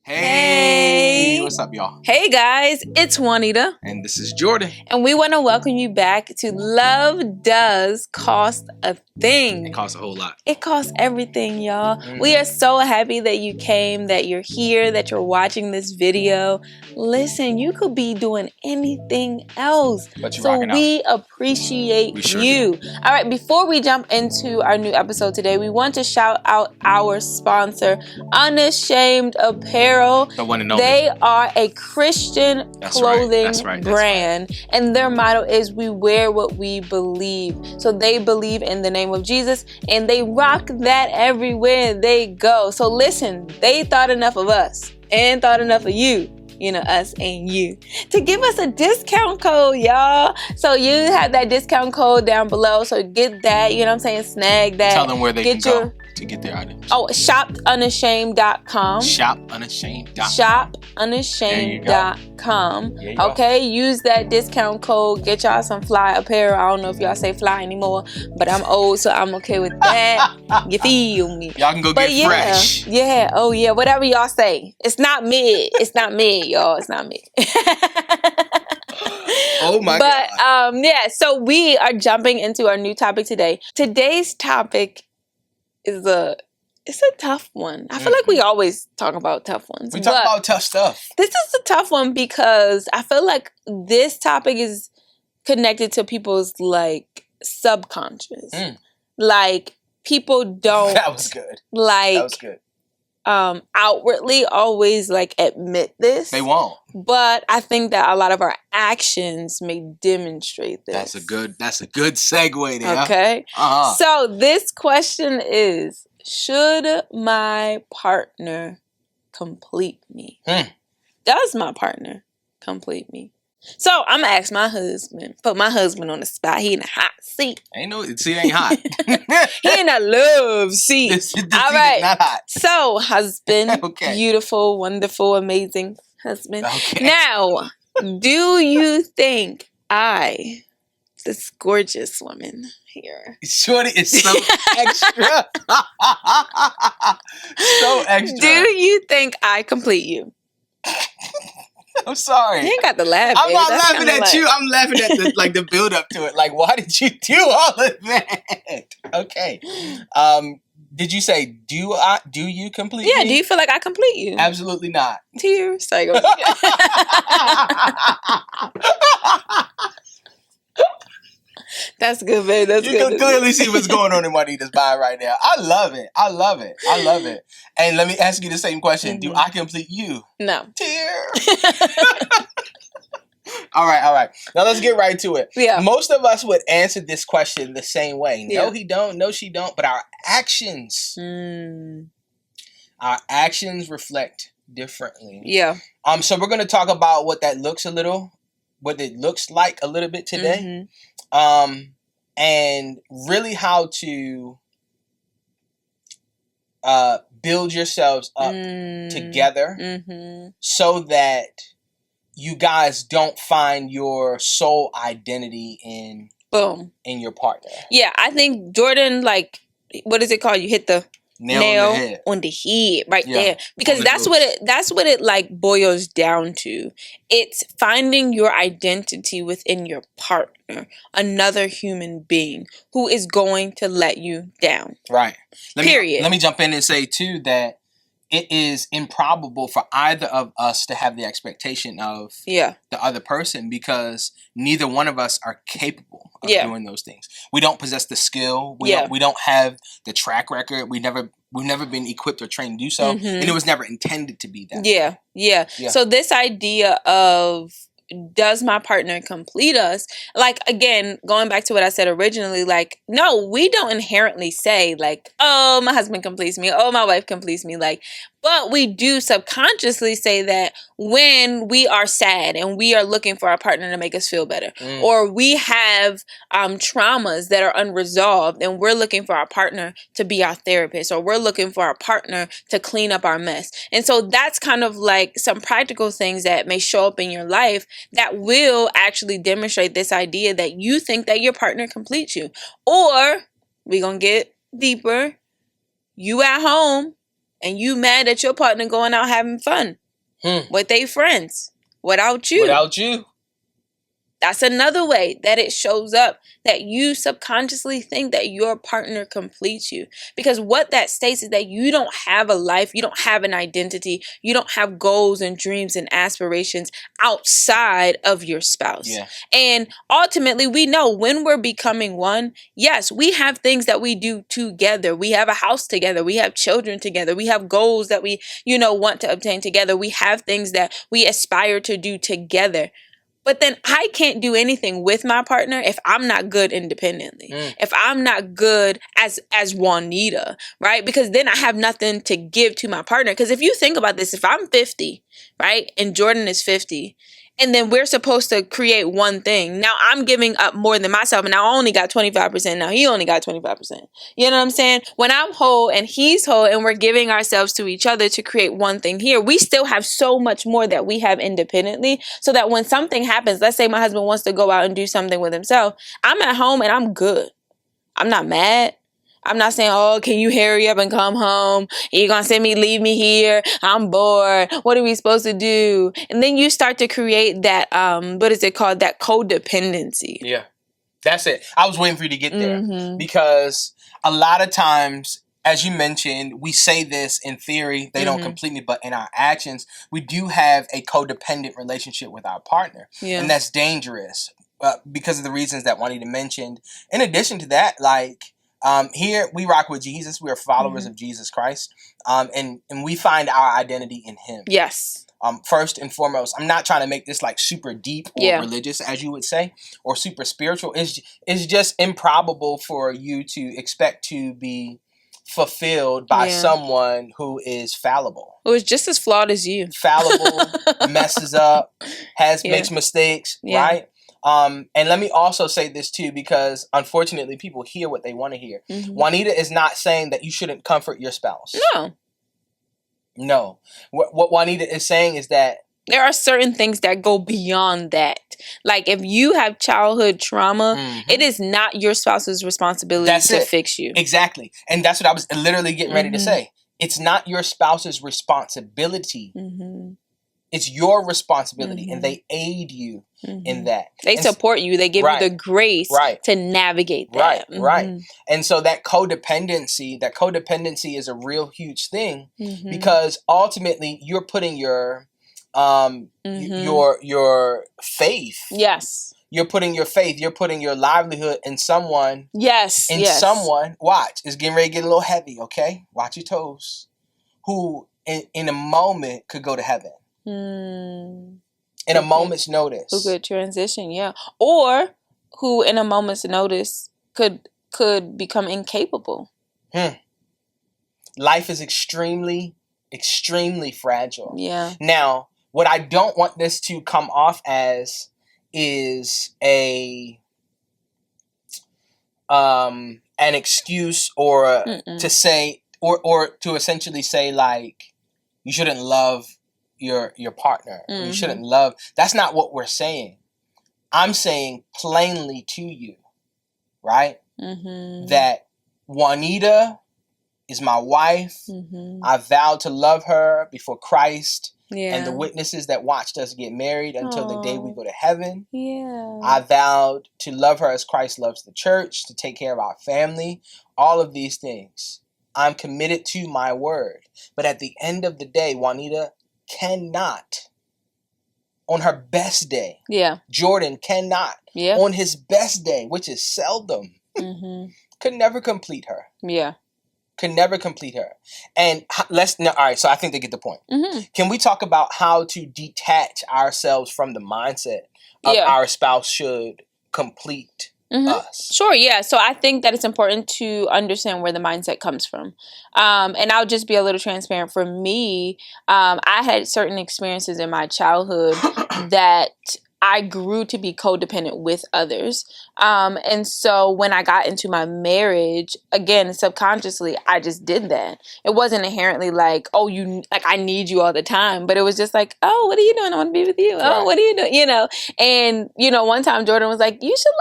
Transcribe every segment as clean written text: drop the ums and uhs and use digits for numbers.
Hey, What's up, y'all? Hey guys, it's Juanita. And this is Jordan. And we want to welcome you back to Love Does Cost a Thing. It costs a whole lot. It costs everything, y'all. We are so happy that you came, that you're here, that you're watching this video. Listen, you could be doing anything else. But you're so rocking we appreciate We sure you. All right, before we jump into our new episode today, we want to shout out our sponsor, Unashamed Apparel. The one and only. They are a Christian clothing brand, and their motto is "We wear what we believe." So they believe in the name of Jesus, and they rock that everywhere they go. So listen, they thought enough of us and thought enough of you. You know, us and you, to give us a discount code, y'all. So you have that discount code down below. So get that, you know what I'm saying? Snag that. Tell them where they can go to get their items. Oh, shopunashamed.com. Shopunashamed.com. Shopunashamed.com. Okay, use that discount code. Get y'all some fly apparel. I don't know if y'all say fly anymore, but I'm old, so I'm okay with that. You feel me? Y'all can go get fresh. Yeah. Oh yeah. Whatever y'all say. It's not mid. It's not mid, y'all. It's not mid. Oh my God. But yeah. So we are jumping into our new topic today. Today's topic is it's a tough one. I feel like we always talk about tough ones. We talk about tough stuff. This is a tough one because I feel like this topic is connected to people's like subconscious. Like people don't That was good. Like that was good. Outwardly always like admit this. They won't. But I think that a lot of our actions may demonstrate this. That's a good segue there. Okay. So this question is, should my partner complete me? Does my partner complete me? So I'm gonna ask my husband, put my husband on the spot. He in the hot seat. It ain't hot. He in a love seat. This All right. is not hot. So husband, Okay. Beautiful, wonderful, amazing husband. Okay. Now, do you think this gorgeous woman here, Shorty is so extra. So extra. do you think I complete you? I'm sorry. You ain't got to laugh. I'm babe. not That's laughing kinda at you. I'm laughing at the build up to it. Like, why did you do all of that? Okay. Did you say do you complete me? Yeah, do you feel like I complete you? Absolutely not. Tears. Sorry, go That's good, babe. That's You good. can clearly see what's going on in Juanita's mind right now. I love it. And let me ask you the same question. Do I complete you? No. Tears. All right. Now let's get right to it. Yeah. Most of us would answer this question the same way. Yeah. No, he don't. No, she don't. But our actions reflect differently. Yeah. So we're going to talk about what it looks like a little bit today. And really how to build yourselves up together so that you guys don't find your sole identity in your partner. Yeah, I think Jordan, like, what is it called? You hit the nail on the head right there, because that's what it like boils down to. It's finding your identity within your partner, another human being who is going to let you down. Right. Period. Let me jump in and say too that it is improbable for either of us to have the expectation of the other person, because neither one of us are capable of doing those things. We don't possess the skill. We don't have the track record. We've never been equipped or trained to do so, and it was never intended to be that. Yeah. So this idea of, does my partner complete us? Like, again, going back to what I said originally, like, no, we don't inherently say like, oh, my husband completes me. Oh, my wife completes me. Like, but we do subconsciously say that when we are sad and we are looking for our partner to make us feel better, or we have traumas that are unresolved and we're looking for our partner to be our therapist, or we're looking for our partner to clean up our mess. And so that's kind of like some practical things that may show up in your life that will actually demonstrate this idea that you think that your partner completes you. Or we're going to get deeper. You at home and you mad at your partner going out having fun with their friends without you. That's another way that it shows up, that you subconsciously think that your partner completes you. Because what that states is that you don't have a life, you don't have an identity, you don't have goals and dreams and aspirations outside of your spouse. Yeah. And ultimately, we know when we're becoming one, yes, we have things that we do together. We have a house together. We have children together. We have goals that we, want to obtain together. We have things that we aspire to do together. But then I can't do anything with my partner if I'm not good independently. If I'm not good as Juanita, right? Because then I have nothing to give to my partner. Because if you think about this, if I'm 50, right, and Jordan is 50, and then we're supposed to create one thing. Now I'm giving up more than myself, and I only got 25%. Now he only got 25%. You know what I'm saying? When I'm whole and he's whole and we're giving ourselves to each other to create one thing here, we still have so much more that we have independently, so that when something happens, let's say my husband wants to go out and do something with himself, I'm at home and I'm good. I'm not mad. I'm not saying, oh, can you hurry up and come home? You're going to leave me here. I'm bored. What are we supposed to do? And then you start to create that, what is it called? That codependency. Yeah, that's it. I was waiting for you to get there because a lot of times, as you mentioned, we say this in theory, they don't complete me, but in our actions, we do have a codependent relationship with our partner. Yeah. And that's dangerous because of the reasons that Juanita mentioned. In addition to that, here we rock with Jesus. We are followers of Jesus Christ. And we find our identity in him. Yes. First and foremost, I'm not trying to make this super deep or religious, as you would say, or super spiritual. It's just improbable for you to expect to be fulfilled by someone who is fallible. Who is just as flawed as you. Fallible, messes up, makes mistakes, right? And let me also say this too, because unfortunately people hear what they want to hear. Juanita is not saying that you shouldn't comfort your spouse. No. What Juanita is saying is that there are certain things that go beyond that. Like if you have childhood trauma, it is not your spouse's responsibility to fix you. Exactly. And that's what I was literally getting ready to say. It's not your spouse's responsibility. It's your responsibility, and they aid you in that. They support you. They give you the grace to navigate that. Right. And so that codependency is a real huge thing because ultimately you're putting your faith. Yes. You're putting your faith. You're putting your livelihood in someone. Yes. Someone. Watch. It's getting ready to get a little heavy. Okay. Watch your toes. Who in a moment could go to heaven. In a moment's notice. Who could transition, or who in a moment's notice could become incapable. Life is extremely, extremely fragile. Yeah. Now, what I don't want this to come off as is an excuse or to say or to essentially say you shouldn't love your partner. You shouldn't love. That's not what we're saying. I'm saying plainly to you, right? That Juanita is my wife. I vowed to love her before Christ and the witnesses that watched us get married until the day we go to heaven. I vowed to love her as Christ loves the church, to take care of our family, all of these things. I'm committed to my word. But at the end of the day, Juanita cannot, on her best day, Jordan cannot, on his best day, which is seldom, could never complete her. Could never complete her. And all right, so I think they get the point. Can we talk about how to detach ourselves from the mindset of our spouse should complete us? Sure, yeah. So I think that it's important to understand where the mindset comes from. And I'll just be a little transparent. For me, I had certain experiences in my childhood that I grew to be codependent with others. And so when I got into my marriage, again, subconsciously, I just did that. It wasn't inherently I need you all the time, but it was just oh, what are you doing? I want to be with you. Oh, what are you doing? And, one time Jordan was like, you should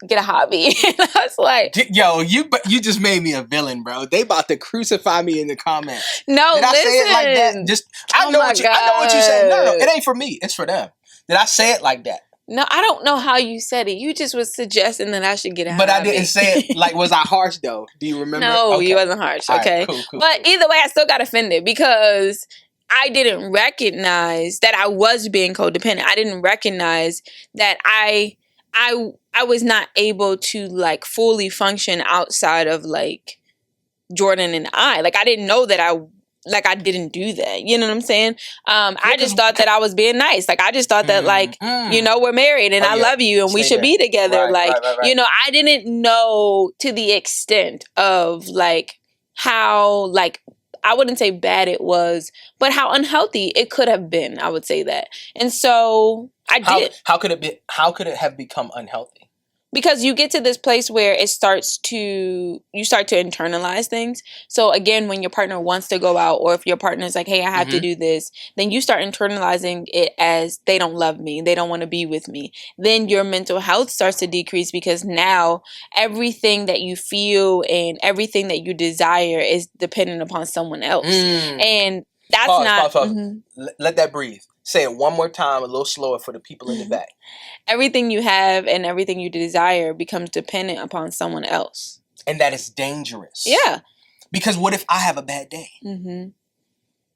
get a hobby. And I was like, yo, you just made me a villain, bro. They about to crucify me in the comments. No, did I listen. say it like that? Just I know what you're saying. No, it ain't for me. It's for them. Did I say it like that? No, I don't know how you said it. You just was suggesting that I should get a hobby. But I didn't say it like, was I harsh though? Do you remember? No, okay. You wasn't harsh. Okay. Right, cool, but either way, I still got offended because I didn't recognize that I was being codependent. I didn't recognize that I was not able to like fully function outside of like Jordan and I. Like I didn't know that I didn't do that. You know what I'm saying? I just thought that I was being nice. Like I just thought that like, you know, we're married and I love you and we should be together. Right, you know, I didn't know to the extent of like how like, I wouldn't say bad it was, but how unhealthy it could have been. I would say that. And so I did. How could it have become unhealthy? Because you get to this place where you start to internalize things. So again, when your partner wants to go out, or if your partner's like, hey, I have to do this, then you start internalizing it as they don't love me. They don't want to be with me. Then your mental health starts to decrease because now everything that you feel and everything that you desire is dependent upon someone else. And that's pause. Let that breathe. Say it one more time, a little slower for the people in the back. Everything you have and everything you desire becomes dependent upon someone else. And that is dangerous. Yeah. Because what if I have a bad day? Mm-hmm.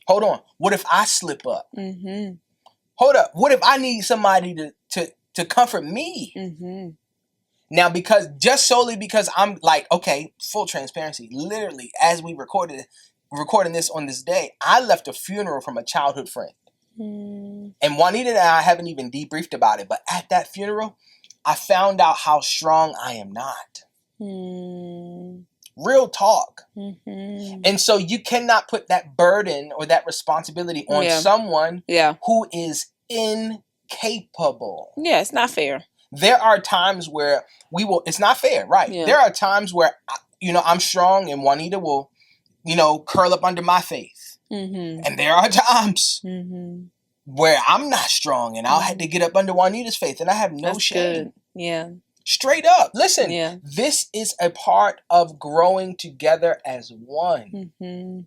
Hold on. What if I slip up? Mm-hmm. Hold up. What if I need somebody to comfort me? Mm-hmm. Now, just solely because I'm like, okay, full transparency. Literally, as we recording this on this day, I left a funeral from a childhood friend. And Juanita and I haven't even debriefed about it, but at that funeral, I found out how strong I am not. Real talk. Mm-hmm. And so you cannot put that burden or that responsibility on someone who is incapable. Yeah, it's not fair. There are times where it's not fair, right? Yeah. There are times where, I'm strong and Juanita will, curl up under my faith. Mm-hmm. And there are times where I'm not strong and I'll have to get up under Juanita's faith and I have no shame. Good. Yeah. Straight up. Listen, this is a part of growing together as one. Mm-hmm.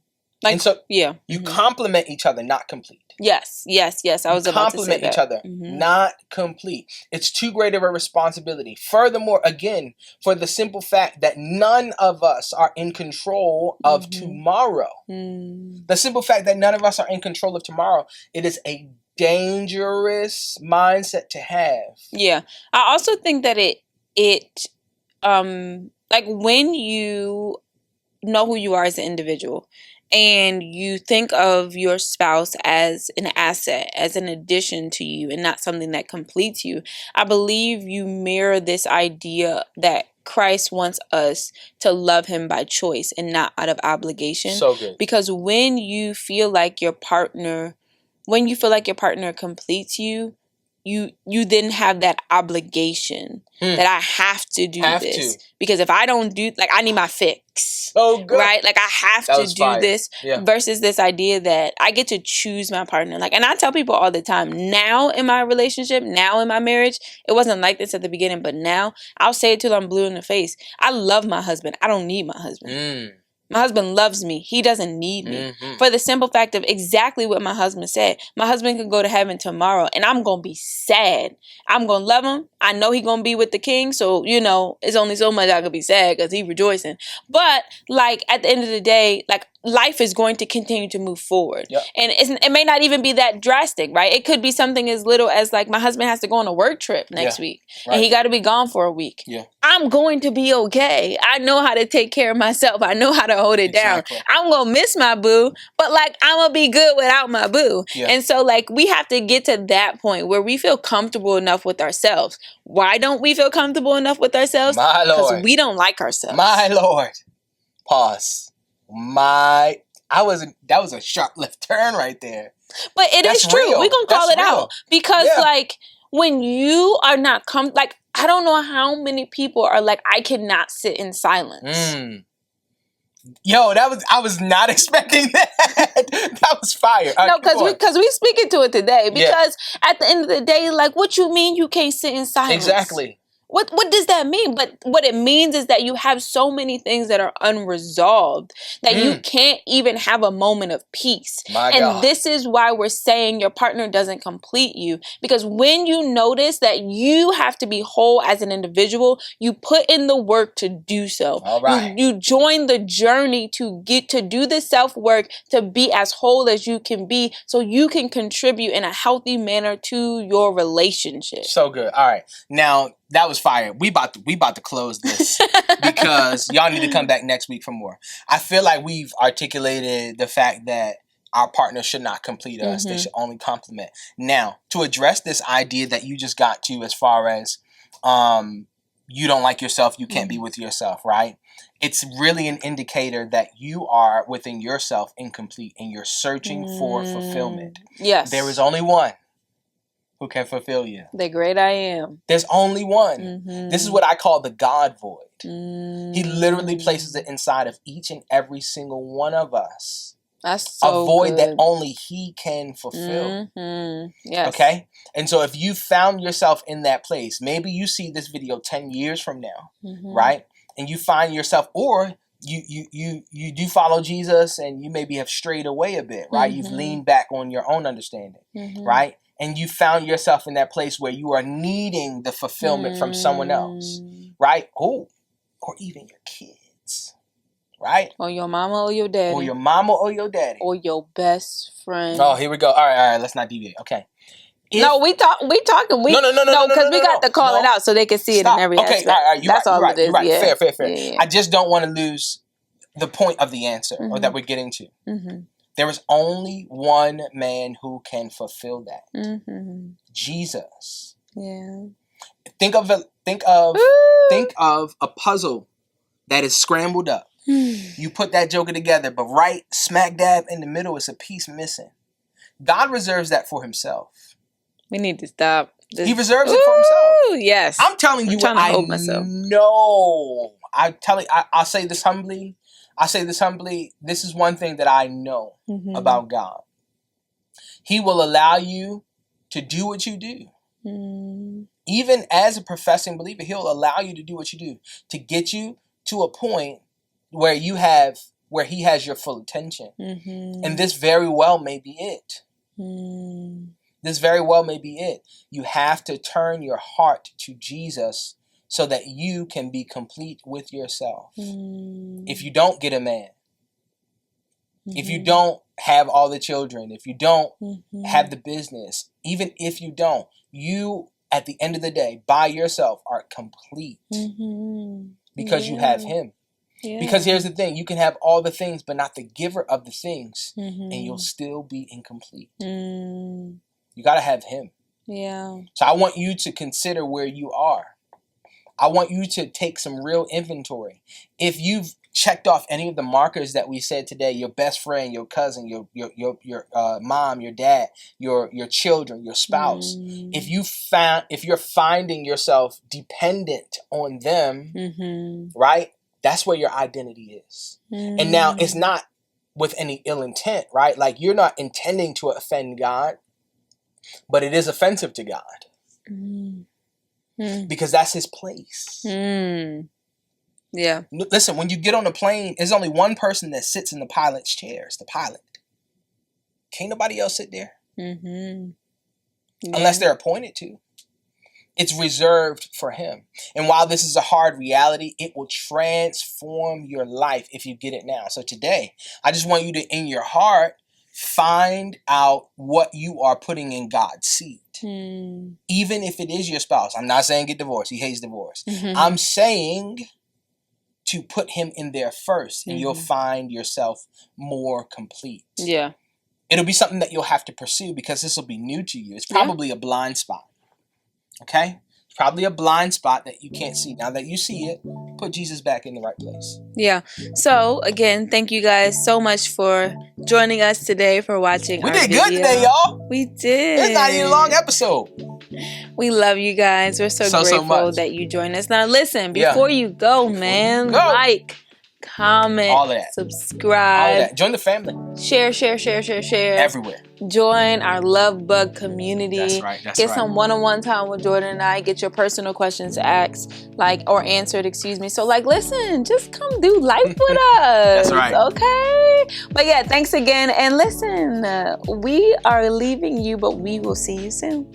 And so you complement each other, not complete. Yes. I was about to say that. Complement each other, not complete. It's too great of a responsibility. Furthermore, again, for the simple fact that none of us are in control of tomorrow. The simple fact that none of us are in control of tomorrow, it is a dangerous mindset to have. Yeah. I also think that it like when you know who you are as an individual, and you think of your spouse as an asset, as an addition to you, and not something that completes you, I believe you mirror this idea that Christ wants us to love him by choice and not out of obligation. So good. Because when you feel like your partner completes you, you then have that obligation that I have to do this. Because if I don't do, like, I need my fix. Oh, good. Right? Like, I have to do this versus this idea that I get to choose my partner. Like, and I tell people all the time, now in my relationship, now in my marriage, it wasn't like this at the beginning, but now I'll say it till I'm blue in the face. I love my husband. I don't need my husband. My husband loves me. He doesn't need me. For the simple fact of exactly what my husband said. My husband could go to heaven tomorrow and I'm going to be sad. I'm going to love him. I know he's going to be with the king. So, it's only so much I could be sad because he's rejoicing. But like at the end of the day, like life is going to continue to move forward. Yep. And it may not even be that drastic, right? It could be something as little as like my husband has to go on a work trip next week. Right. And he got to be gone for a week. Yeah. I'm going to be okay. I know how to take care of myself. I know how to hold it down. I'm going to miss my boo, but like I'm going to be good without my boo. Yeah. And so like we have to get to that point where we feel comfortable enough with ourselves. Why don't we feel comfortable enough with ourselves? My Lord. Because we don't like ourselves. My Lord. Pause. That was a sharp left turn right there. But That's is true. We're going to call it out. Because like when you are not like I don't know how many people are like, I cannot sit in silence. Yo, I was not expecting that. That was fire. No, because we speaking to it today. Because at the end of the day, like, what you mean you can't sit in silence? Exactly. What does that mean? But what it means is that you have so many things that are unresolved that you can't even have a moment of peace. And this is why we're saying your partner doesn't complete you. Because when you notice that you have to be whole as an individual, you put in the work to do so. All right. You join the journey to get to do the self-work to be as whole as you can be so you can contribute in a healthy manner to your relationship. So good. All right. Now, that was fire. We about to close this because y'all need to come back next week for more. I feel like we've articulated the fact that our partner should not complete us. They should only complement. Now, to address this idea that you just got to as far as you don't like yourself, you can't be with yourself, right? It's really an indicator that you are within yourself incomplete and you're searching for fulfillment. Yes. There is only one who can fulfill you. The great I am. There's only one. This is what I call the God void. He literally places it inside of each and every single one of us. That's so a void good. that only he can fulfill. Yes. Okay? And so if you found yourself in that place, maybe you see this video 10 years from now, right? And you find yourself, or you do follow Jesus and you maybe have strayed away a bit, right? You've leaned back on your own understanding, right? And you found yourself in that place where you are needing the fulfillment from someone else, right? Oh, or even your kids, right? Or your mama or your daddy. Or your mama or your daddy. Or your best friend. Oh, here we go. All right. Let's not deviate. Okay. No, we talking. No, because we got to call it out so they can see it in every aspect. All right, That's all it is. Right. Yeah. Fair. Yeah. I just don't want to lose the point of the answer or that we're getting to. There is only one man who can fulfill that. Jesus. Yeah. Think of a puzzle that is scrambled up. You put that joker together, but right smack dab in the middle is a piece missing. God reserves that for himself. We need to stop. He reserves it for himself. Yes. I'm telling you what I know. I'll say this humbly. This is one thing that I know about God. He will allow you to do what you do. Even as a professing believer, he'll allow you to do what you do to get you to a point where he has your full attention. And this very well may be it. This very well may be it. You have to turn your heart to Jesus so that you can be complete with yourself. If you don't get a man, if you don't have all the children, if you don't have the business, even if you don't, you, at the end of the day, by yourself are complete because you have him. Yeah. Because here's the thing, you can have all the things, but not the giver of the things, and you'll still be incomplete. You got to have him. Yeah. So I want you to consider where you are. I want you to take some real inventory. If you've checked off any of the markers that we said today, your best friend, your cousin, your mom, your dad, your children, your spouse, if you're finding yourself dependent on them, right? That's where your identity is. And now it's not with any ill intent, right? Like you're not intending to offend God, but it is offensive to God. Because that's his place. Yeah. Listen, when you get on a plane, there's only one person that sits in the pilot's chair. It's the pilot. Can't nobody else sit there. Unless they're appointed to. It's reserved for him. And while this is a hard reality, it will transform your life if you get it now. So today, I just want you to, in your heart, find out what you are putting in God's seat. Even if it is your spouse. I'm not saying get divorced. He hates divorce. I'm saying to put him in there first, and you'll find yourself more complete. Yeah. It'll be something that you'll have to pursue because this will be new to you. It's probably a blind spot. Okay? It's probably a blind spot that you can't see. Now that you see it, put Jesus back in the right place. Yeah. So, again, thank you guys so much for joining us today, for watching our video. We did good today, y'all. We did. It's not even a long episode. We love you guys. We're so grateful that you joined us. Now, listen, before you go, man, like, comment, all of that. subscribe. All of that. Join the family. Share. Everywhere. Join our Love Bug community. That's right. Get some one-on-one time with Jordan and I. Get your personal questions asked, or answered, excuse me. So listen, just come do life with us. That's right. Okay? But yeah, thanks again. And listen, we are leaving you, but we will see you soon.